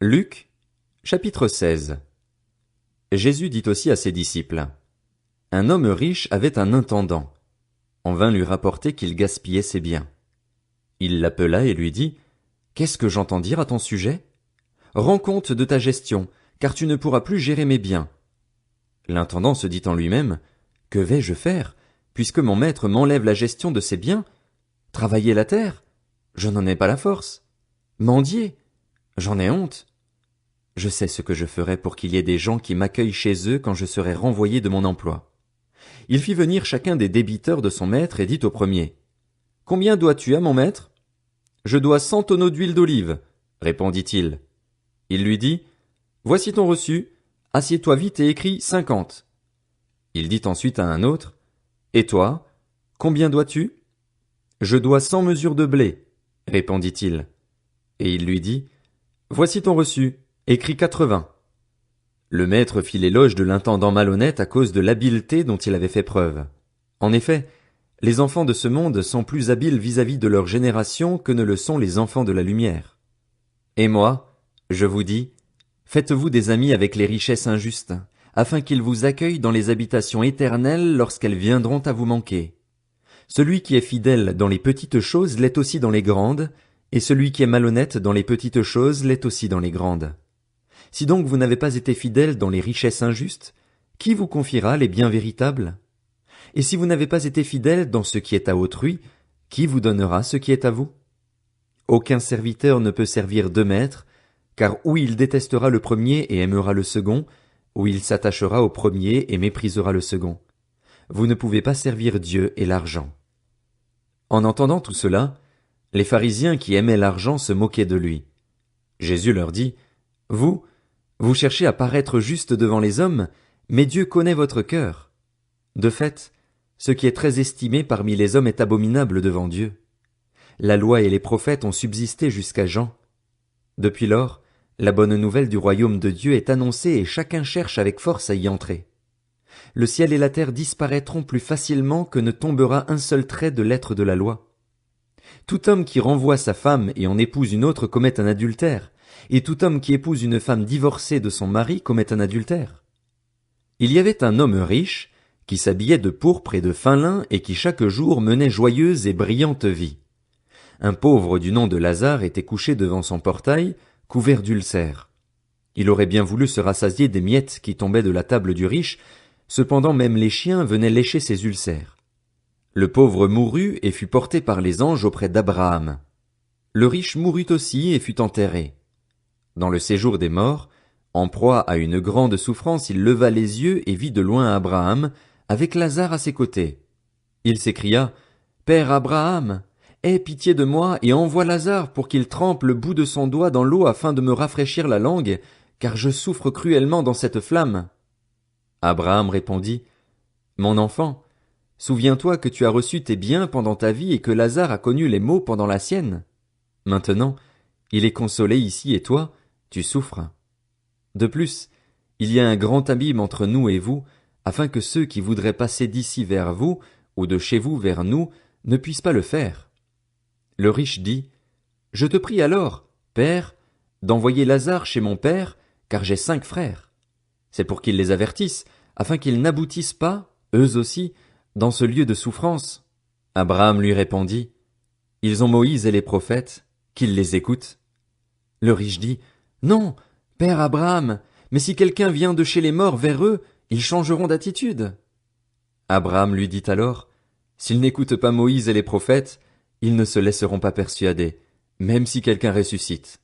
Luc, chapitre 16. Jésus dit aussi à ses disciples: Un homme riche avait un intendant. On vint lui rapporter qu'il gaspillait ses biens. Il l'appela et lui dit: Qu'est-ce que j'entends dire à ton sujet? Rends compte de ta gestion, car tu ne pourras plus gérer mes biens. L'intendant se dit en lui-même: Que vais-je faire, puisque mon maître m'enlève la gestion de ses biens? Travailler la terre? Je n'en ai pas la force. Mendier? J'en ai honte. Je sais ce que je ferai pour qu'il y ait des gens qui m'accueillent chez eux quand je serai renvoyé de mon emploi. Il fit venir chacun des débiteurs de son maître et dit au premier: Combien dois-tu à mon maître? Je dois 100 tonneaux d'huile d'olive, répondit-il. Il lui dit: Voici ton reçu, assieds-toi vite et écris 50. Il dit ensuite à un autre: Et toi, combien dois-tu? Je dois 100 mesures de blé, répondit-il. Et il lui dit: Voici ton reçu, écris 80. Le maître fit l'éloge de l'intendant malhonnête à cause de l'habileté dont il avait fait preuve. En effet, les enfants de ce monde sont plus habiles vis-à-vis de leur génération que ne le sont les enfants de la lumière. Et moi, je vous dis, faites-vous des amis avec les richesses injustes, afin qu'ils vous accueillent dans les habitations éternelles lorsqu'elles viendront à vous manquer. Celui qui est fidèle dans les petites choses l'est aussi dans les grandes, et celui qui est malhonnête dans les petites choses l'est aussi dans les grandes. Si donc vous n'avez pas été fidèle dans les richesses injustes, qui vous confiera les biens véritables? Et si vous n'avez pas été fidèle dans ce qui est à autrui, qui vous donnera ce qui est à vous? Aucun serviteur ne peut servir deux maîtres, car ou il détestera le premier et aimera le second, ou il s'attachera au premier et méprisera le second. Vous ne pouvez pas servir Dieu et l'argent. En entendant tout cela, les pharisiens qui aimaient l'argent se moquaient de lui. Jésus leur dit: Vous cherchez à paraître juste devant les hommes, mais Dieu connaît votre cœur. De fait, ce qui est très estimé parmi les hommes est abominable devant Dieu. La loi et les prophètes ont subsisté jusqu'à Jean. Depuis lors, la bonne nouvelle du royaume de Dieu est annoncée et chacun cherche avec force à y entrer. Le ciel et la terre disparaîtront plus facilement que ne tombera un seul trait de lettre de la loi. Tout homme qui renvoie sa femme et en épouse une autre commet un adultère, et tout homme qui épouse une femme divorcée de son mari commet un adultère. Il y avait un homme riche, qui s'habillait de pourpre et de fin lin et qui chaque jour menait joyeuse et brillante vie. Un pauvre du nom de Lazare était couché devant son portail, couvert d'ulcères. Il aurait bien voulu se rassasier des miettes qui tombaient de la table du riche, cependant même les chiens venaient lécher ses ulcères. Le pauvre mourut et fut porté par les anges auprès d'Abraham. Le riche mourut aussi et fut enterré. Dans le séjour des morts, en proie à une grande souffrance, il leva les yeux et vit de loin Abraham, avec Lazare à ses côtés. Il s'écria: Père Abraham, aie pitié de moi et envoie Lazare pour qu'il trempe le bout de son doigt dans l'eau afin de me rafraîchir la langue, car je souffre cruellement dans cette flamme. Abraham répondit: Mon enfant, souviens-toi que tu as reçu tes biens pendant ta vie et que Lazare a connu les maux pendant la sienne. Maintenant, il est consolé ici et toi, tu souffres. De plus, il y a un grand abîme entre nous et vous, afin que ceux qui voudraient passer d'ici vers vous, ou de chez vous vers nous, ne puissent pas le faire. Le riche dit: Je te prie alors, Père, d'envoyer Lazare chez mon père, car j'ai 5 frères. C'est pour qu'ils les avertissent, afin qu'ils n'aboutissent pas, eux aussi, dans ce lieu de souffrance. Abraham lui répondit: Ils ont Moïse et les prophètes, qu'ils les écoutent. Le riche dit: Non, Père Abraham, mais si quelqu'un vient de chez les morts vers eux, ils changeront d'attitude. Abraham lui dit alors: S'ils n'écoutent pas Moïse et les prophètes, ils ne se laisseront pas persuader, même si quelqu'un ressuscite.